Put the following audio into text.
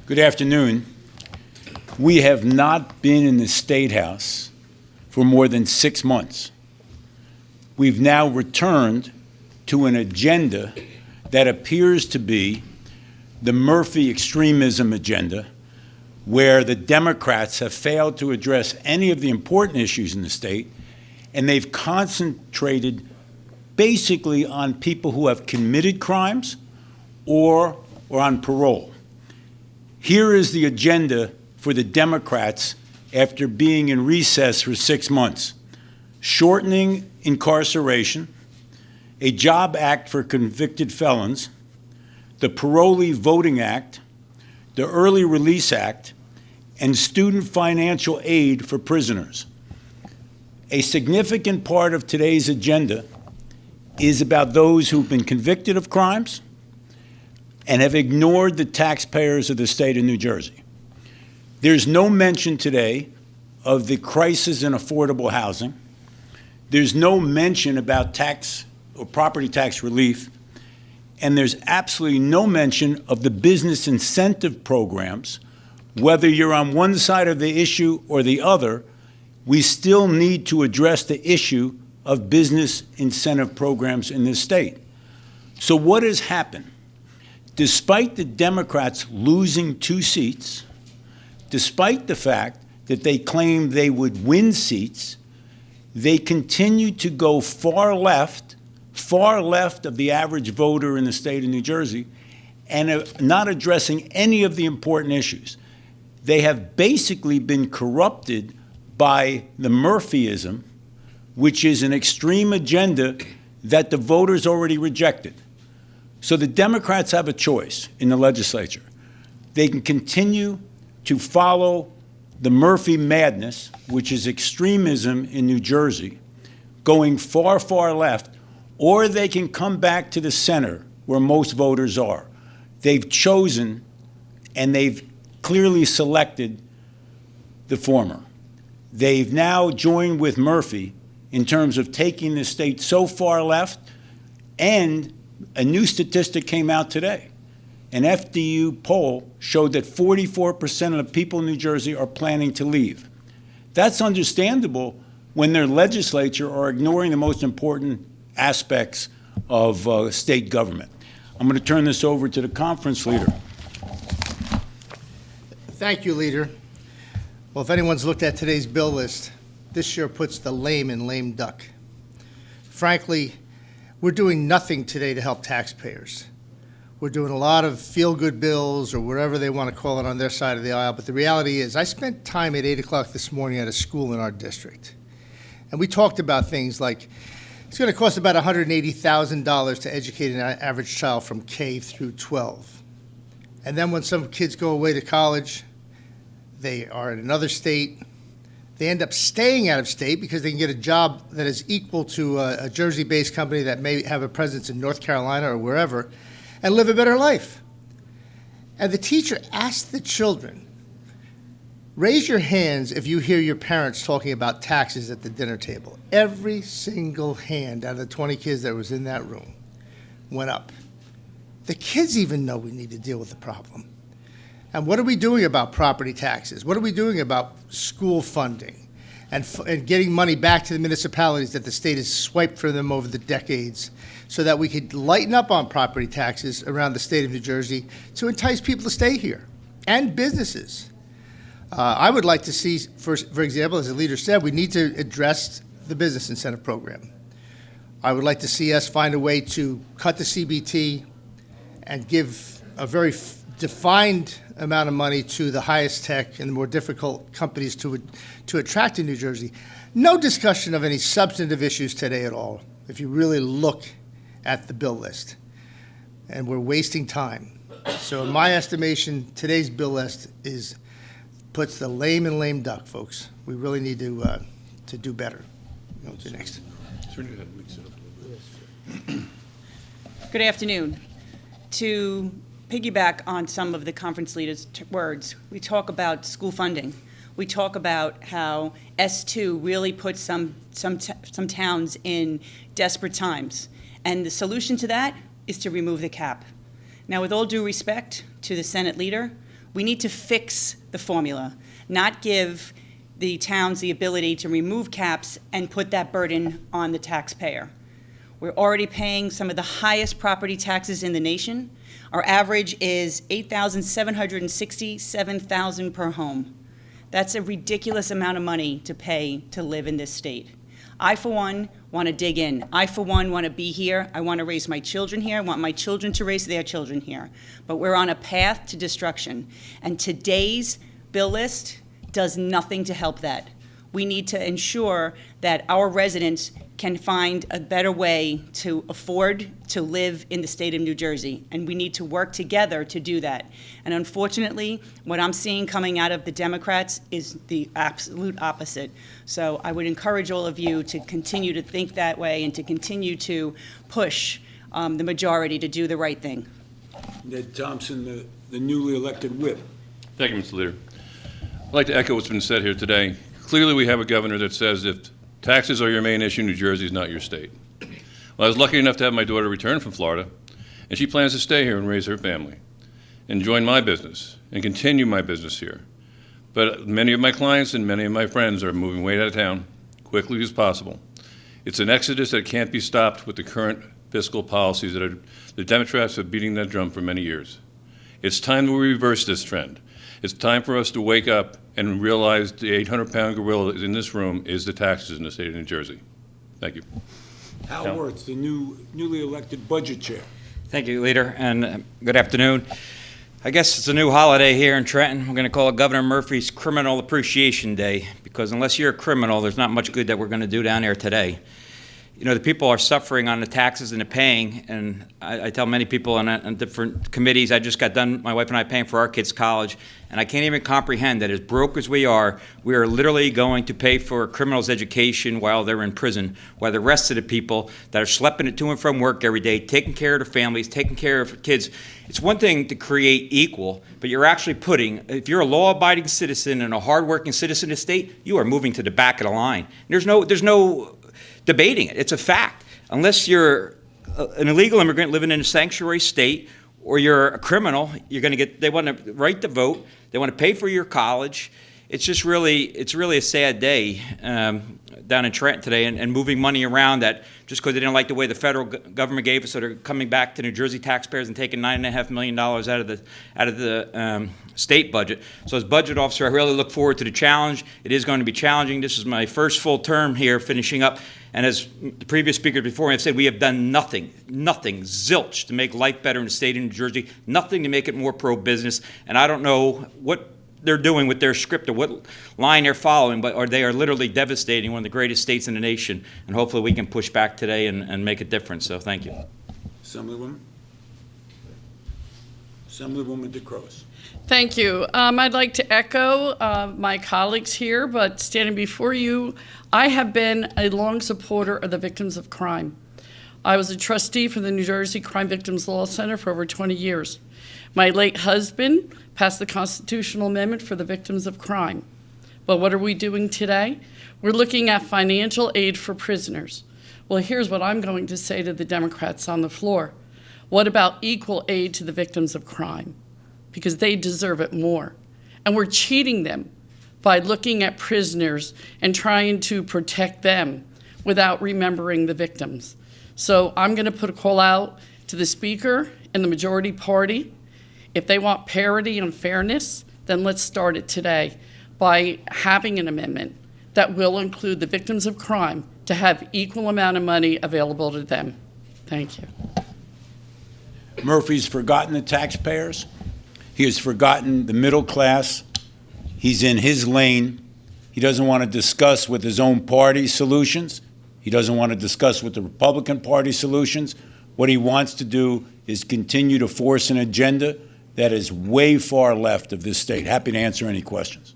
Good afternoon. We have not been in the State House for more than 6 months. We've now returned to an agenda that appears to be the Murphy extremism agenda, where the Democrats have failed to address any of the important issues in the state, and they've concentrated basically on people who have committed crimes or on parole. Here is the agenda for the Democrats after being in recess for 6 months: shortening incarceration, a JOB Act for convicted felons, the Parolee Voting Act, the Early Release Act, and student financial aid for prisoners. A significant part of today's agenda is about those who've been convicted of crimes and have ignored the taxpayers of the state of New Jersey. There's no mention today of the crisis in affordable housing. There's no mention about tax or property tax relief. And there's absolutely no mention of the business incentive programs. Whether you're on one side of the issue or the other, we still need to address the issue of business incentive programs in this state. So what has happened? Despite the Democrats losing 2 seats, despite the fact that they claimed they would win seats, they continue to go far left of the average voter in the state of New Jersey, and are not addressing any of the important issues. They have basically been corrupted by the Murphyism, which is an extreme agenda that the voters already rejected. So the Democrats have a choice in the legislature. They can continue to follow the Murphy madness, which is extremism in New Jersey, going far, far left, or they can come back to the center where most voters are. They've chosen and they've clearly selected the former. They've now joined with Murphy in terms of taking the state so far left, and a new statistic came out today. An FDU poll showed that 44% of the people in New Jersey are planning to leave. That's understandable when their legislature are ignoring the most important aspects of state government. I'm going to turn this over to the conference leader. Thank you, Leader. Well, if anyone's looked at today's bill list, this sure puts the lame in lame duck. Frankly, we're doing nothing today to help taxpayers. We're doing a lot of feel-good bills or whatever they want to call it on their side of the aisle, but the reality is I spent time at 8 o'clock this morning at a school in our district, and we talked about things like it's going to cost about $180,000 to educate an average child from K through 12. And then when some kids go away to college, they are in another state. They end up staying out of state because they can get a job that is equal to a Jersey-based company that may have a presence in North Carolina or wherever, and live a better life. And the teacher asked the children, raise your hands if you hear your parents talking about taxes at the dinner table. Every single hand out of the 20 kids that was in that room went up. The kids even know we need to deal with the problem. And what are we doing about property taxes? What are we doing about school funding and getting money back to the municipalities that the state has swiped from them over the decades so that we could lighten up on property taxes around the state of New Jersey to entice people to stay here and businesses? I would like to see, for example, as the leader said, we need to address the business incentive program. I would like to see us find a way to cut the CBT and give a very defined amount of money to the highest tech and the more difficult companies to attract to New Jersey. No discussion of any substantive issues today at all, if you really look at the bill list. And we're wasting time. So in my estimation, today's bill list puts the lame in lame duck, folks. We really need to do better. Go to next. Good afternoon. To piggyback on some of the conference leaders' words, we talk about school funding. We talk about how S2 really puts some towns in desperate times. And the solution to that is to remove the cap. Now, with all due respect to the Senate leader, We need to fix the formula, not give the towns the ability to remove caps and put that burden on the taxpayer. We're already paying some of the highest property taxes in the nation. Our average is $8,767 per home. That's a ridiculous amount of money to pay to live in this state. I, for one, want to dig in. I, for one, want to be here. I want to raise my children here. I want my children to raise their children here. But we're on a path to destruction. And today's bill list does nothing to help that. We need to ensure that our residents can find a better way to afford to live in the state of New Jersey, and we need to work together to do that. And unfortunately, what I'm seeing coming out of the Democrats is the absolute opposite. So I would encourage all of you to continue to think that way and to continue to push the majority to do the right thing. Ned Thompson, the newly elected whip. Thank you, Mr. Leader. I'd like to echo what's been said here today. Clearly, we have a governor that says if taxes are your main issue, New Jersey is not your state. Well, I was lucky enough to have my daughter return from Florida, and she plans to stay here and raise her family and join my business and continue my business here. But many of my clients and many of my friends are moving way out of town quickly as possible. It's an exodus that can't be stopped with the current fiscal policies that the Democrats have beating that drum for many years. It's time to reverse this trend. It's time for us to wake up and realize the 800-pound gorilla in this room is the taxes in the state of New Jersey. Thank you. Hal Wirtz, the newly elected budget chair. Thank you, Leader, and good afternoon. I guess it's a new holiday here in Trenton. We're going to call it Governor Murphy's Criminal Appreciation Day, because unless you're a criminal, there's not much good that we're going to do down there today. You know, the people are suffering on the taxes and the paying, and I tell many people on different committees, I just got done, my wife and I, paying for our kids' college, and I can't even comprehend that as broke as we are literally going to pay for criminals' education while they're in prison, while the rest of the people that are schlepping it to and from work every day, taking care of their families, taking care of kids. It's one thing to create equal, but you're actually putting, if you're a law-abiding citizen and a hard-working citizen of the state, you are moving to the back of the line. There's no debating it. It's a fact. Unless you're an illegal immigrant living in a sanctuary state or you're a criminal, you're going to get, they want to right to vote, they want to pay for your college. It's just really, it's really a sad day down in Trenton today, and moving money around that just because they didn't like the way the federal government gave us, so they're coming back to New Jersey taxpayers and taking $9.5 million out of the state budget. So as budget officer, I really look forward to the challenge. It is going to be challenging. This is my first full term here, finishing up. And as the previous speaker before me have said, we have done nothing, zilch, to make life better in the state of New Jersey, nothing to make it more pro-business. And I don't know what they're doing with their script or what line they're following, but or they are literally devastating one of the greatest states in the nation. And hopefully we can push back today and make a difference. So thank you. Assemblywoman DeCruz. Thank you. I'd like to echo my colleagues here, but standing before you, I have been a long supporter of the victims of crime. I was a trustee for the New Jersey Crime Victims Law Center for over 20 years. My late husband passed the constitutional amendment for the victims of crime. But what are we doing today? We're looking at financial aid for prisoners. Well, here's what I'm going to say to the Democrats on the floor. What about equal aid to the victims of crime? Because they deserve it more. And we're cheating them by looking at prisoners and trying to protect them without remembering the victims. So I'm going to put a call out to the Speaker and the majority party. If they want parity and fairness, then let's start it today by having an amendment that will include the victims of crime to have equal amount of money available to them. Thank you. Murphy's forgotten the taxpayers. He has forgotten the middle class. He's in his lane. He doesn't want to discuss with his own party solutions. He doesn't want to discuss with the Republican Party solutions. What he wants to do is continue to force an agenda that is way far left of this state. Happy to answer any questions.